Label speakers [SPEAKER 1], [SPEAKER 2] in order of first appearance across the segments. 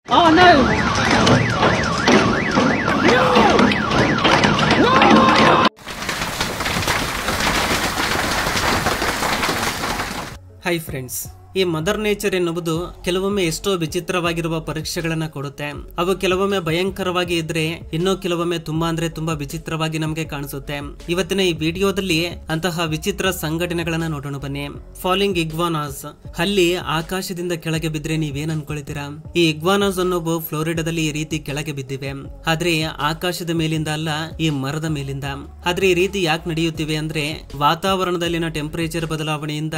[SPEAKER 1] Oh no! Hi friends. ಈ mother nature ಎನ್ನುವುದು ಕೆಲವೊಮ್ಮೆ ಎಷ್ಟೋ ವಿಚಿತ್ರವಾಗಿರುವ ಪರೀಕ್ಷೆಗಳನ್ನ ಕೊಡುತ್ತೆ. ಅವು ಕೆಲವೊಮ್ಮೆ ಭಯಂಕರವಾಗಿ ಇದ್ರೆ ಇನ್ನೂ ಕೆಲವೊಮ್ಮೆ ತುಂಬಾ ವಿಚಿತ್ರವಾಗಿ ನಮಗೆ ಕಾಣಿಸುತ್ತೆ. ಇವತ್ತಿನ ಈ ವಿಡಿಯೋದಲ್ಲಿ ಅಂತಹ ವಿಚಿತ್ರ ಸಂಘಟನೆಗಳನ್ನ ನೋಡೋಣ ಬನ್ನಿ. ಫಾಲಿಂಗ್ ಇಗ್ವಾನಾಸ್. ಹಲ್ಲಿ ಆಕಾಶದಿಂದ ಕೆಳಗೆ ಬಿದ್ರೆ ನೀವೇನ್ ಅನ್ಕೊಳ್ತೀರಾ? ಈ ಇಗ್ವಾನಾಸ್ ಅನ್ನೋವು ಫ್ಲೋರಿಡಾದಲ್ಲಿ ಈ ರೀತಿ ಕೆಳಗೆ ಬಿದ್ದಿವೆ. ಆದ್ರೆ ಆಕಾಶದ ಮೇಲಿಂದ ಅಲ್ಲ, ಈ ಮರದ ಮೇಲಿಂದ. ಆದ್ರೆ ಈ ರೀತಿ ಯಾಕೆ ನಡೆಯುತ್ತಿವೆ ಅಂದ್ರೆ ವಾತಾವರಣದಲ್ಲಿನ ಟೆಂಪರೇಚರ್ ಬದಲಾವಣೆಯಿಂದ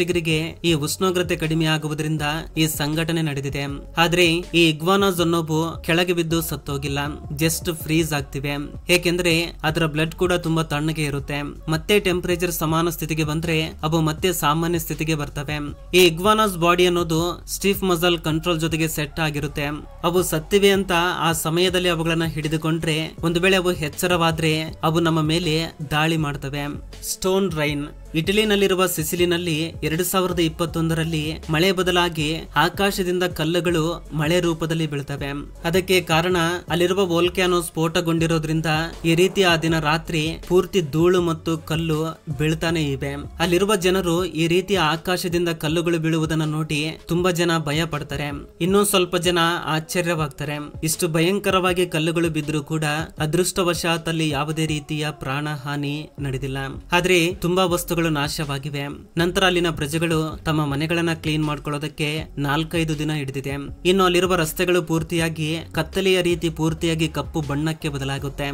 [SPEAKER 1] -ಡಿಗ್ರಿಗೆ ಈ ಉಷ್ಣೋಗ್ರತೆ ಕಡಿಮೆ ಆಗುವುದರಿಂದ ಈ ಸಂಘಟನೆ ನಡೆದಿದೆ. ಆದ್ರೆ ಈ ಇಗ್ವಾನಾಸ್ ಅನ್ನೋವು ಕೆಳಗೆ ಬಿದ್ದು ಸತ್ತೋಗಿಲ್ಲ, ಜಸ್ಟ್ ಫ್ರೀಸ್ ಆಗ್ತಿವೆ. ಏಕೆಂದ್ರೆ ಅದರ ಬ್ಲಡ್ ಕೂಡ ತುಂಬಾ ತಣ್ಣಗೆ ಇರುತ್ತೆ. ಮತ್ತೆ ಟೆಂಪರೇಚರ್ ಸಮಾನ ಸ್ಥಿತಿಗೆ ಬಂದ್ರೆ ಅವು ಮತ್ತೆ ಸಾಮಾನ್ಯ ಸ್ಥಿತಿಗೆ ಬರ್ತವೆ. ಈ ಇಗ್ವಾನಾಸ್ ಬಾಡಿ ಅನ್ನೋದು ಸ್ಟಿಫ್ ಮಸಲ್ ಕಂಟ್ರೋಲ್ ಜೊತೆಗೆ ಸೆಟ್ ಆಗಿರುತ್ತೆ. ಅವು ಸತ್ತಿವೆ ಅಂತ ಆ ಸಮಯದಲ್ಲಿ ಅವುಗಳನ್ನ ಹಿಡಿದುಕೊಂಡ್ರೆ ಒಂದು ವೇಳೆ ಅವು ಎಚ್ಚರವಾದ್ರೆ ಅವು ನಮ್ಮ ಮೇಲೆ ದಾಳಿ ಮಾಡ್ತವೆ. Stone rain. ಇಟಲಿನಲ್ಲಿರುವ ಸಿಸಿಲಿನಲ್ಲಿ 2021ರಲ್ಲಿ ಮಳೆ ಬದಲಾಗಿ ಆಕಾಶದಿಂದ ಕಲ್ಲುಗಳು ಮಳೆ ರೂಪದಲ್ಲಿ ಬೀಳ್ತವೆ. ಅದಕ್ಕೆ ಕಾರಣ ಅಲ್ಲಿರುವ ವೋಲ್ಕ್ಯಾನೋ ಸ್ಫೋಟಗೊಂಡಿರೋದ್ರಿಂದ ಈ ರೀತಿ ಆ ದಿನ ರಾತ್ರಿ ಪೂರ್ತಿ ಧೂಳು ಮತ್ತು ಕಲ್ಲು ಬೀಳ್ತಾನೆ ಇವೆ. ಅಲ್ಲಿರುವ ಜನರು ಈ ರೀತಿ ಆಕಾಶದಿಂದ ಕಲ್ಲುಗಳು ಬೀಳುವುದನ್ನ ನೋಡಿ ತುಂಬಾ ಜನ ಭಯ ಪಡ್ತಾರೆ. ಇನ್ನೂ ಸ್ವಲ್ಪ ಜನ ಆಶ್ಚರ್ಯವಾಗ್ತಾರೆ. ಇಷ್ಟು ಭಯಂಕರವಾಗಿ ಕಲ್ಲುಗಳು ಬಿದ್ದರೂ ಕೂಡ ಅದೃಷ್ಟವಶಾತ್ ಅಲ್ಲಿ ಯಾವುದೇ ರೀತಿಯ ಪ್ರಾಣ ಹಾನಿ ನಡೆದಿಲ್ಲ. ಆದ್ರೆ ತುಂಬಾ ವಸ್ತುಗಳು ನಾಶವಾಗಿವೆ. ನಂತರ ಅಲ್ಲಿನ ಪ್ರಜೆಗಳು ತಮ್ಮ ಮನೆಗಳನ್ನ ಕ್ಲೀನ್ ಮಾಡ್ಕೊಳ್ಳೋದಕ್ಕೆ 4-5 ದಿನ ಹಿಡಿದಿದೆ. ಇನ್ನು ಅಲ್ಲಿರುವ ರಸ್ತೆಗಳು ಪೂರ್ತಿಯಾಗಿ ಕತ್ತಲೆಯ ರೀತಿ ಪೂರ್ತಿಯಾಗಿ ಕಪ್ಪು ಬಣ್ಣಕ್ಕೆ ಬದಲಾಗುತ್ತೆ.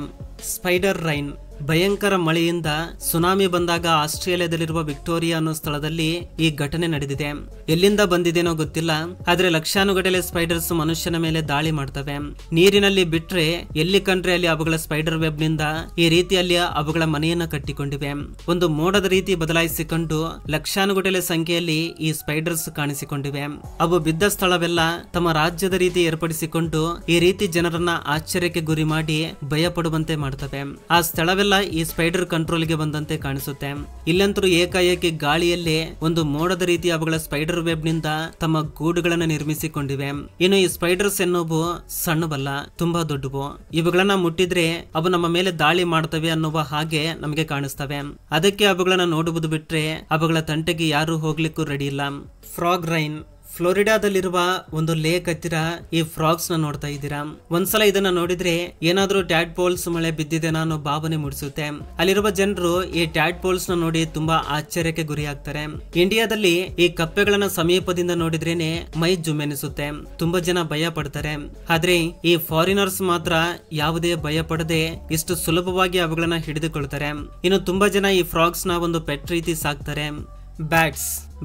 [SPEAKER 1] Spider rain. ಭಯಂಕರ ಮಳೆಯಿಂದ ಸುನಾಮಿ ಬಂದಾಗ ಆಸ್ಟ್ರೇಲಿಯಾದಲ್ಲಿರುವ ವಿಕ್ಟೋರಿಯಾ ಅನ್ನೋ ಸ್ಥಳದಲ್ಲಿ ಈ ಘಟನೆ ನಡೆದಿದೆ. ಎಲ್ಲಿಂದ ಬಂದಿದೆನೋ ಗೊತ್ತಿಲ್ಲ, ಆದ್ರೆ ಲಕ್ಷಾನುಗಟ್ಟಲೆ ಸ್ಪೈಡರ್ಸ್ ಮನುಷ್ಯನ ಮೇಲೆ ದಾಳಿ ಮಾಡ್ತವೆ. ನೀರಿನಲ್ಲಿ ಬಿಟ್ರೆ ಎಲ್ಲಿ ಕಂಡ್ರೆ ಅಲ್ಲಿ ಅವುಗಳ ಸ್ಪೈಡರ್ ವೆಬ್ ನಿಂದ ಈ ರೀತಿಯಲ್ಲಿ ಅವುಗಳ ಮನೆಯನ್ನ ಕಟ್ಟಿಕೊಂಡಿವೆ. ಒಂದು ಮೋಡದ ರೀತಿ ಬದಲಾಯಿಸಿಕೊಂಡು ಲಕ್ಷಾನುಗಟ್ಟಲೆ ಸಂಖ್ಯೆಯಲ್ಲಿ ಈ ಸ್ಪೈಡರ್ಸ್ ಕಾಣಿಸಿಕೊಂಡಿವೆ. ಅವು ಬಿದ್ದ ಸ್ಥಳವೆಲ್ಲ ತಮ್ಮ ರಾಜ್ಯದ ರೀತಿ ಏರ್ಪಡಿಸಿಕೊಂಡು ಈ ರೀತಿ ಜನರನ್ನ ಆಶ್ಚರ್ಯಕ್ಕೆ ಗುರಿ ಮಾಡಿ ಭಯ ಪಡುವಂತೆ ಮಾಡ್ತವೆ. ಆ ಸ್ಥಳವೆಲ್ಲ ಈ ಸ್ಪೈಡರ್ ಕಂಟ್ರೋಲ್ಗೆ ಬಂದಂತೆ ಕಾಣಿಸುತ್ತೆ. ಇಲ್ಲಂತರೂ ಏಕಾಏಕಿ ಗಾಳಿಯಲ್ಲೇ ಒಂದು ಮೋಡದ ರೀತಿ ಅವುಗಳ ಸ್ಪೈಡರ್ ವೆಬ್ ನಿಂದ ತಮ್ಮ ಗೂಡುಗಳನ್ನ ನಿರ್ಮಿಸಿಕೊಂಡಿವೆ. ಇನ್ನು ಈ ಸ್ಪೈಡರ್ಸ್ ಎನ್ನುವು ಸಣ್ಣವಲ್ಲ, ತುಂಬಾ ದೊಡ್ಡವು. ಇವುಗಳನ್ನ ಮುಟ್ಟಿದ್ರೆ ಅವು ನಮ್ಮ ಮೇಲೆ ದಾಳಿ ಮಾಡ್ತವೆ ಅನ್ನುವ ಹಾಗೆ ನಮಗೆ ಕಾಣಿಸ್ತವೆ. ಅದಕ್ಕೆ ಅವುಗಳನ್ನ ನೋಡುವುದು ಬಿಟ್ರೆ ಅವುಗಳ ತಂಟೆಗೆ ಯಾರು ಹೋಗ್ಲಿಕ್ಕೂ ರೆಡಿ ಇಲ್ಲ. Frog rain. ಫ್ಲೋರಿಡಾದಲ್ಲಿರುವ ಒಂದು ಲೇಕ್ ಹತ್ತಿರ ಈ ಫ್ರಾಗ್ಸ್ ನ ನೋಡ್ತಾ ಇದ್ದೀರಾ. ಒಂದ್ಸಲ ಇದನ್ನ ನೋಡಿದ್ರೆ ಏನಾದ್ರೂ ಟ್ಯಾಡ್ ಪೋಲ್ಸ್ ಮಳೆ ಬಿದ್ದಿದೆ ಅನ್ನೋ ಭಾವನೆ ಮೂಡಿಸುತ್ತೆ. ಅಲ್ಲಿರುವ ಜನರು ಈ ಟ್ಯಾಡ್ ಪೋಲ್ಸ್ ನ ನೋಡಿ ತುಂಬಾ ಆಶ್ಚರ್ಯಕ್ಕೆ ಗುರಿ ಆಗ್ತಾರೆ. ಇಂಡಿಯಾದಲ್ಲಿ ಈ ಕಪ್ಪೆಗಳನ್ನ ಸಮೀಪದಿಂದ ನೋಡಿದ್ರೇನೆ ಮೈ ಜುಮ್ಮೆನಿಸುತ್ತೆ. ತುಂಬಾ ಜನ ಭಯ ಪಡ್ತಾರೆ. ಆದ್ರೆ ಈ ಫಾರಿನರ್ಸ್ ಮಾತ್ರ ಯಾವುದೇ ಭಯ ಪಡದೆ ಇಷ್ಟು ಸುಲಭವಾಗಿ ಅವುಗಳನ್ನ ಹಿಡಿದುಕೊಳ್ತಾರೆ. ಇನ್ನು ತುಂಬಾ ಜನ ಈ ಫ್ರಾಗ್ಸ್ ನ ಒಂದು ಪೆಟ್ ರೀತಿ ಸಾಕ್ತಾರೆ.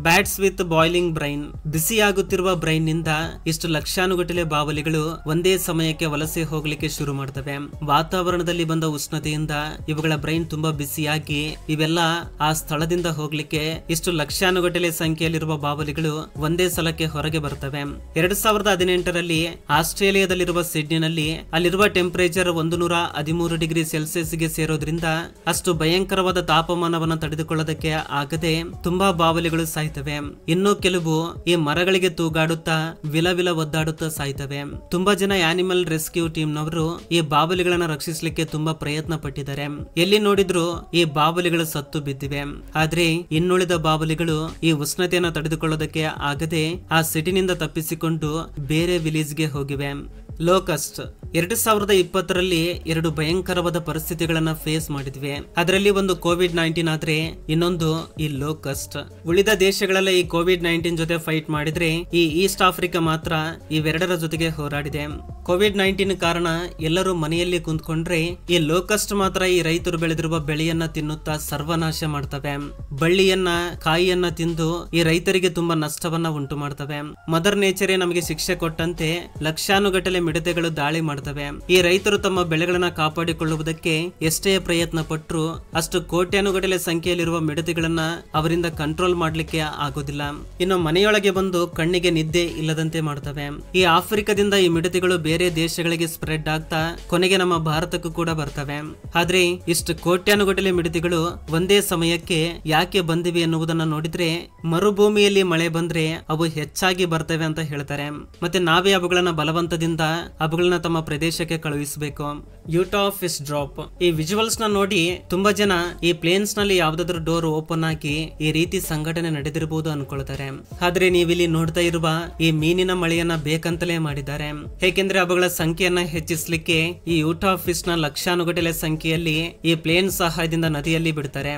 [SPEAKER 1] Bats with boiling brain. ಬಿಸಿಯಾಗುತ್ತಿರುವ ಬ್ರೈನ್ ನಿಂದ ಇಷ್ಟು ಲಕ್ಷಾನುಗಟ್ಟಲೆ ಬಾವಲಿಗಳು ಒಂದೇ ಸಮಯಕ್ಕೆ ವಲಸೆ ಹೋಗ್ಲಿಕ್ಕೆ ಶುರು ಮಾಡ್ತವೆ. ವಾತಾವರಣದಲ್ಲಿ ಬಂದ ಉಷ್ಣತೆಯಿಂದ ಇವುಗಳ ಬ್ರೈನ್ ತುಂಬಾ ಬಿಸಿಯಾಗಿ ಇವೆಲ್ಲ ಆ ಸ್ಥಳದಿಂದ ಹೋಗ್ಲಿಕ್ಕೆ ಇಷ್ಟು ಲಕ್ಷಾನುಗಟ್ಟಲೆ ಸಂಖ್ಯೆಯಲ್ಲಿರುವ ಬಾವಲಿಗಳು ಒಂದೇ ಸಲಕ್ಕೆ ಹೊರಗೆ ಬರ್ತವೆ. 2018ರಲ್ಲಿ ಆಸ್ಟ್ರೇಲಿಯಾದಲ್ಲಿರುವ ಸಿಡ್ನಿನಲ್ಲಿ ಅಲ್ಲಿರುವ ಟೆಂಪರೇಚರ್ 113 ಡಿಗ್ರಿ ಸೆಲ್ಸಿಯಸ್ಗೆ ಸೇರೋದ್ರಿಂದ ಅಷ್ಟು ಭಯಂಕರವಾದ ತಾಪಮಾನವನ್ನು ತಡೆದುಕೊಳ್ಳೋದಕ್ಕೆ ಆಗದೆ ತುಂಬಾ ಬಾವಲಿಗಳು ಸಾಯ್ತವೆ. ಇನ್ನು ಕೆಲವು ಈ ಮರಗಳಿಗೆ ತೂಗಾಡುತ್ತಾ ವಿಲವಿಲ ಒದ್ದಾಡುತ್ತಾ ಸಾಯ್ತವೆ. ತುಂಬಾ ಜನ ಆನಿಮಲ್ ರೆಸ್ಕ್ಯೂ ಟೀಮ್ ನವರು ಈ ಬಾವಲಿಗಳನ್ನ ರಕ್ಷಿಸಲಿಕ್ಕೆ ತುಂಬಾ ಪ್ರಯತ್ನ ಪಟ್ಟಿದ್ದಾರೆ. ಎಲ್ಲಿ ನೋಡಿದ್ರು ಈ ಬಾವಲಿಗಳು ಸತ್ತು ಬಿದ್ದಿವೆ. ಆದ್ರೆ ಇನ್ನುಳಿದ ಬಾವಲಿಗಳು ಈ ಉಷ್ಣತೆಯನ್ನು ತಡೆದುಕೊಳ್ಳೋದಕ್ಕೆ ಆಗದೆ ಆ ಸಿಟಿನಿಂದ ತಪ್ಪಿಸಿಕೊಂಡು ಬೇರೆ ವಿಲೇಜ್ಗೆ ಹೋಗಿವೆ. ಲೋಕಸ್ಟ್. 2020ರಲ್ಲಿ 2 ಭಯಂಕರವಾದ ಪರಿಸ್ಥಿತಿಗಳನ್ನ ಫೇಸ್ ಮಾಡಿದ್ವಿ. ಅದರಲ್ಲಿ ಒಂದು COVID-19 ಆದ್ರೆ ಇನ್ನೊಂದು ಈ ಲೋಕಸ್ಟ್. ಉಳಿದ ದೇಶಗಳೆಲ್ಲ ಈ COVID-19 ಜೊತೆ ಫೈಟ್ ಮಾಡಿದ್ರೆ ಈ ಈಸ್ಟ್ ಆಫ್ರಿಕಾ ಮಾತ್ರ ಇವೆರಡರ ಜೊತೆಗೆ ಹೋರಾಡಿದೆ. COVID-19 ಕಾರಣ ಎಲ್ಲರೂ ಮನೆಯಲ್ಲಿ ಕುಂತ್ಕೊಂಡ್ರೆ ಈ ಲೋಕಸ್ಟ್ ಮಾತ್ರ ಈ ರೈತರು ಬೆಳೆದಿರುವ ಬೆಳೆಯನ್ನ ತಿನ್ನುತ್ತಾ ಸರ್ವನಾಶ ಮಾಡ್ತವೆ. ಬಳ್ಳಿಯನ್ನ ಕಾಯಿಯನ್ನ ತಿಂದು ಈ ರೈತರಿಗೆ ತುಂಬಾ ನಷ್ಟವನ್ನ ಉಂಟು ಮಾಡ್ತವೆ. ಮದರ್ ನೇಚರೇ ನಮಗೆ ಶಿಕ್ಷೆ ಕೊಟ್ಟಂತೆ ಲಕ್ಷಾನುಗಟ್ಟಲೆ ಮಿಡತೆಗಳು ದಾಳಿ ಮಾಡ್ತವೆ. ಈ ರೈತರು ತಮ್ಮ ಬೆಳೆಗಳನ್ನ ಕಾಪಾಡಿಕೊಳ್ಳುವುದಕ್ಕೆ ಎಷ್ಟೇ ಪ್ರಯತ್ನ ಪಟ್ಟರು ಅಷ್ಟು ಕೋಟ್ಯಾನುಗಟ್ಟಲೆ ಸಂಖ್ಯೆಯಲ್ಲಿರುವ ಮಿಡತೆಗಳನ್ನ ಅವರಿಂದ ಕಂಟ್ರೋಲ್ ಮಾಡ್ಲಿಕ್ಕೆ ಆಗೋದಿಲ್ಲ. ಇನ್ನು ಮನೆಯೊಳಗೆ ಬಂದು ಕಣ್ಣಿಗೆ ನಿದ್ದೆ ಇಲ್ಲದಂತೆ ಮಾಡ್ತವೆ. ಈ ಆಫ್ರಿಕಾದಿಂದ ಈ ಮಿಡತೆಗಳು ಬೇರೆ ದೇಶಗಳಿಗೆ ಸ್ಪ್ರೆಡ್ ಆಗ್ತಾ ಕೊನೆಗೆ ನಮ್ಮ ಭಾರತಕ್ಕೂ ಕೂಡ ಬರ್ತವೆ. ಆದ್ರೆ ಇಷ್ಟು ಕೋಟ್ಯಾನುಗಟ್ಟಲೆ ಮಿಡತೆಗಳು ಒಂದೇ ಸಮಯಕ್ಕೆ ಯಾಕೆ ಬಂದಿವೆ ಎನ್ನುವುದನ್ನ ನೋಡಿದ್ರೆ ಮರುಭೂಮಿಯಲ್ಲಿ ಮಳೆ ಬಂದ್ರೆ ಅವು ಹೆಚ್ಚಾಗಿ ಬರ್ತವೆ ಅಂತ ಹೇಳ್ತಾರೆ. ಮತ್ತೆ ನಾವೇ ಅವುಗಳನ್ನ ಬಲವಂತದಿಂದ ಅವುಗಳನ್ನ ತಮ್ಮ ಪ್ರದೇಶಕ್ಕೆ ಕಳುಹಿಸಬೇಕು. ಯೂಟಾ ಫಿಶ್ ಡ್ರಾಪ್. ಈ ವಿಜುವಲ್ಸ್ ನ ನೋಡಿ ತುಂಬಾ ಜನ ಈ ಪ್ಲೇನ್ಸ್ ನಲ್ಲಿ ಯಾವ್ದಾದ್ರು ಡೋರ್ ಓಪನ್ ಆಗಿ ಈ ರೀತಿ ಸಂಘಟನೆ ನಡೆದಿರಬಹುದು ಅನ್ಕೊಳ್ತಾರೆ. ಆದ್ರೆ ನೀವಿಲ್ಲಿ ನೋಡ್ತಾ ಇರುವ ಈ ಮೀನಿನ ಮಳೆಯನ್ನ ಬೇಕಂತಲೇ ಮಾಡಿದ್ದಾರೆ. ಏಕೆಂದ್ರೆ ಅವುಗಳ ಸಂಖ್ಯೆಯನ್ನ ಹೆಚ್ಚಿಸಲಿಕ್ಕೆ ಈ ಯೂಟಾ ಫಿಶ್ ನ ಲಕ್ಷಾನುಗಟ್ಟಲೆ ಸಂಖ್ಯೆಯಲ್ಲಿ ಈ ಪ್ಲೇನ್ ಸಹಾಯದಿಂದ ನದಿಯಲ್ಲಿ ಬಿಡ್ತಾರೆ.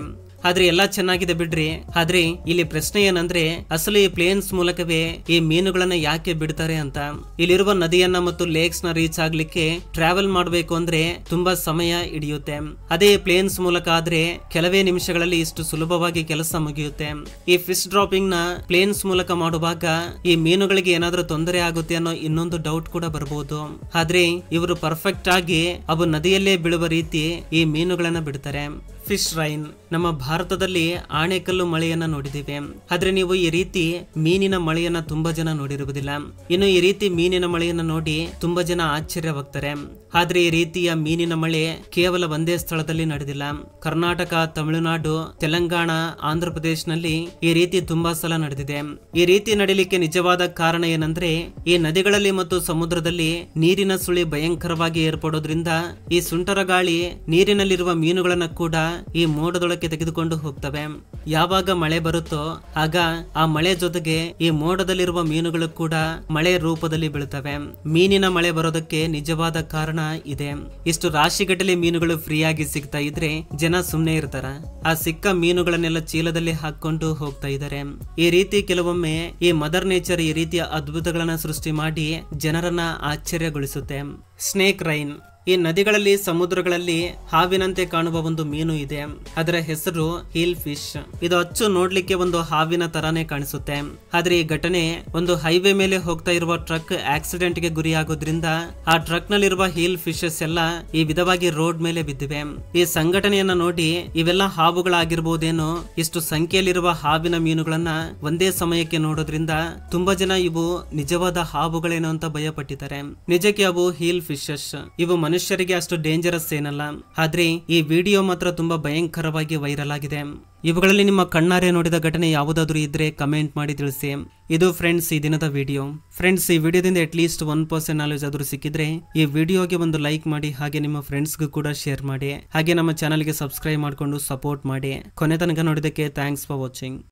[SPEAKER 1] ಆದ್ರೆ ಎಲ್ಲಾ ಚೆನ್ನಾಗಿದೆ ಬಿಡ್ರಿ. ಆದ್ರೆ ಇಲ್ಲಿ ಪ್ರಶ್ನೆ ಏನಂದ್ರೆ ಅಸಲು ಈ ಪ್ಲೇನ್ಸ್ ಮೂಲಕವೇ ಈ ಮೀನುಗಳನ್ನ ಯಾಕೆ ಬಿಡ್ತಾರೆ ಅಂತ. ಇಲ್ಲಿರುವ ನದಿಯನ್ನ ಮತ್ತು ಲೇಕ್ಸ್ ನ ರೀಚ್ ಆಗ್ಲಿಕ್ಕೆ ಟ್ರಾವೆಲ್ ಮಾಡಬೇಕು ಅಂದ್ರೆ ತುಂಬಾ ಸಮಯ ಹಿಡಿಯುತ್ತೆ. ಅದೇ ಪ್ಲೇನ್ಸ್ ಮೂಲಕ ಆದ್ರೆ ಕೆಲವೇ ನಿಮಿಷಗಳಲ್ಲಿ ಇಷ್ಟು ಸುಲಭವಾಗಿ ಕೆಲಸ ಮುಗಿಯುತ್ತೆ. ಈ ಫಿಶ್ ಡ್ರಾಪಿಂಗ್ ನ ಪ್ಲೇನ್ಸ್ ಮೂಲಕ ಮಾಡುವಾಗ ಈ ಮೀನುಗಳಿಗೆ ಏನಾದ್ರೂ ತೊಂದರೆ ಆಗುತ್ತೆ ಅನ್ನೋ ಇನ್ನೊಂದು ಡೌಟ್ ಕೂಡ ಬರಬಹುದು. ಆದ್ರೆ ಇವರು ಪರ್ಫೆಕ್ಟ್ ಆಗಿ ಅವು ನದಿಯಲ್ಲೇ ಬೀಳುವ ರೀತಿ ಈ ಮೀನುಗಳನ್ನ ಬಿಡ್ತಾರೆ. Fish rain. ನಮ್ಮ ಭಾರತದಲ್ಲಿ ಆಣೆಕಲ್ಲು ಮಳೆಯನ್ನ ನೋಡಿದ್ದೇವೆ. ಆದ್ರೆ ನೀವು ಈ ರೀತಿ ಮೀನಿನ ಮಳೆಯನ್ನ ತುಂಬಾ ಜನ ನೋಡಿರುವುದಿಲ್ಲ. ಇನ್ನು ಈ ರೀತಿ ಮೀನಿನ ಮಳೆಯನ್ನ ನೋಡಿ ತುಂಬಾ ಜನ ಆಶ್ಚರ್ಯವಾಗ್ತಾರೆ. ಆದ್ರೆ ಈ ರೀತಿಯ ಮೀನಿನ ಮಳೆ ಕೇವಲ ಒಂದೇ ಸ್ಥಳದಲ್ಲಿ ನಡೆದಿಲ್ಲ. ಕರ್ನಾಟಕ, ತಮಿಳುನಾಡು, ತೆಲಂಗಾಣ, ಆಂಧ್ರ ಪ್ರದೇಶನಲ್ಲಿ ಈ ರೀತಿ ತುಂಬಾ ಸಲ ನಡೆದಿದೆ. ಈ ರೀತಿ ನಡೀಲಿಕ್ಕೆ ನಿಜವಾದ ಕಾರಣ ಏನಂದ್ರೆ ಈ ನದಿಗಳಲ್ಲಿ ಮತ್ತು ಸಮುದ್ರದಲ್ಲಿ ನೀರಿನ ಸುಳಿ ಭಯಂಕರವಾಗಿ ಏರ್ಪಡೋದ್ರಿಂದ ಈ ಸುಂಟರ ಗಾಳಿ ನೀರಿನಲ್ಲಿರುವ ಮೀನುಗಳನ್ನ ಕೂಡ ಈ ಮೋಡದೊಳಕ್ಕೆ ತೆಗೆದುಕೊಂಡು ಹೋಗ್ತವೆ. ಯಾವಾಗ ಮಳೆ ಬರುತ್ತೋ ಆಗ ಆ ಮಳೆ ಜೊತೆಗೆ ಈ ಮೋಡದಲ್ಲಿರುವ ಮೀನುಗಳು ಕೂಡ ಮಳೆ ರೂಪದಲ್ಲಿ ಬೀಳ್ತವೆ. ಮೀನಿನ ಮಳೆ ಬರೋದಕ್ಕೆ ನಿಜವಾದ ಕಾರಣ ಇದೆ. ಇಷ್ಟು ರಾಶಿಗಟ್ಟಲೆ ಮೀನುಗಳು ಫ್ರೀ ಆಗಿ ಸಿಗ್ತಾ ಇದ್ರೆ ಜನ ಸುಮ್ನೆ ಇರ್ತಾರ? ಆ ಸಿಕ್ಕ ಮೀನುಗಳನ್ನೆಲ್ಲ ಚೀಲದಲ್ಲಿ ಹಾಕೊಂಡು ಹೋಗ್ತಾ ಇದ್ದಾರೆ. ಈ ರೀತಿ ಕೆಲವೊಮ್ಮೆ ಈ ಮದರ್ ನೇಚರ್ ಈ ರೀತಿಯ ಅದ್ಭುತಗಳನ್ನ ಸೃಷ್ಟಿ ಮಾಡಿ ಜನರನ್ನ ಆಶ್ಚರ್ಯಗೊಳಿಸುತ್ತೆ. Snake rain. ಈ ನದಿಗಳಲ್ಲಿ, ಸಮುದ್ರಗಳಲ್ಲಿ ಹಾವಿನಂತೆ ಕಾಣುವ ಒಂದು ಮೀನು ಇದೆ. ಅದರ ಹೆಸರು ಹೀಲ್ ಫಿಶ್. ಇದು ಅಚ್ಚು ನೋಡ್ಲಿಕ್ಕೆ ಒಂದು ಹಾವಿನ ತರಾನೇ ಕಾಣಿಸುತ್ತೆ. ಆದ್ರೆ ಈ ಘಟನೆ ಒಂದು ಹೈವೇ ಮೇಲೆ ಹೋಗ್ತಾ ಇರುವ ಟ್ರಕ್ ಆಕ್ಸಿಡೆಂಟ್ ಗೆ ಗುರಿಯಾಗೋದ್ರಿಂದ ಆ ಟ್ರಕ್ ನಲ್ಲಿರುವ ಹೀಲ್ ಫಿಶಸ್ ಎಲ್ಲ ಈ ವಿಧವಾಗಿ ರೋಡ್ ಮೇಲೆ ಬಿದ್ದಿವೆ. ಈ ಸಂಘಟನೆಯನ್ನ ನೋಡಿ ಇವೆಲ್ಲ ಹಾವುಗಳಾಗಿರ್ಬೋದೇನೋ, ಇಷ್ಟು ಸಂಖ್ಯೆಯಲ್ಲಿರುವ ಹಾವಿನ ಮೀನುಗಳನ್ನ ಒಂದೇ ಸಮಯಕ್ಕೆ ನೋಡೋದ್ರಿಂದ ತುಂಬಾ ಜನ ಇವು ನಿಜವಾದ ಹಾವುಗಳೇನೋ ಅಂತ ಭಯ ಪಟ್ಟಿದ್ದಾರೆ. ನಿಜಕ್ಕೆ ಅವು ಹೀಲ್ ಫಿಶಸ್. ಇವು ಮನುಷ್ಯರಿಗೆ ಅಷ್ಟು ಡೇಂಜರಸ್ ಏನಲ್ಲ. ಆದ್ರೆ ಈ ವಿಡಿಯೋ ಮಾತ್ರ ತುಂಬಾ ಭಯಂಕರವಾಗಿ ವೈರಲ್ ಆಗಿದೆ. ಇವುಗಳಲ್ಲಿ ನಿಮ್ಮ ಕಣ್ಣಾರೆ ನೋಡಿದ ಘಟನೆ ಯಾವುದಾದ್ರೂ ಇದ್ರೆ ಕಮೆಂಟ್ ಮಾಡಿ ತಿಳಿಸಿ. ಇದು ಫ್ರೆಂಡ್ಸ್ ಈ ದಿನದ ವಿಡಿಯೋ. ಫ್ರೆಂಡ್ಸ್, ಈ ವಿಡಿಯೋದಿಂದ ಅಟ್ಲೀಸ್ಟ್ 1% ನಾಲೆಜ್ ಆದ್ರೂ ಸಿಕ್ಕಿದ್ರೆ ಈ ವಿಡಿಯೋಗೆ ಒಂದು ಲೈಕ್ ಮಾಡಿ, ಹಾಗೆ ನಿಮ್ಮ ಫ್ರೆಂಡ್ಸ್ಗೂ ಕೂಡ ಶೇರ್ ಮಾಡಿ, ಹಾಗೆ ನಮ್ಮ ಚಾನಲ್ಗೆ ಸಬ್ಸ್ಕ್ರೈಬ್ ಮಾಡಿಕೊಂಡು ಸಪೋರ್ಟ್ ಮಾಡಿ. ಕೊನೆ ತನಕ ನೋಡಿದಕ್ಕೆ ಥ್ಯಾಂಕ್ಸ್ ಫಾರ್ ವಾಚಿಂಗ್.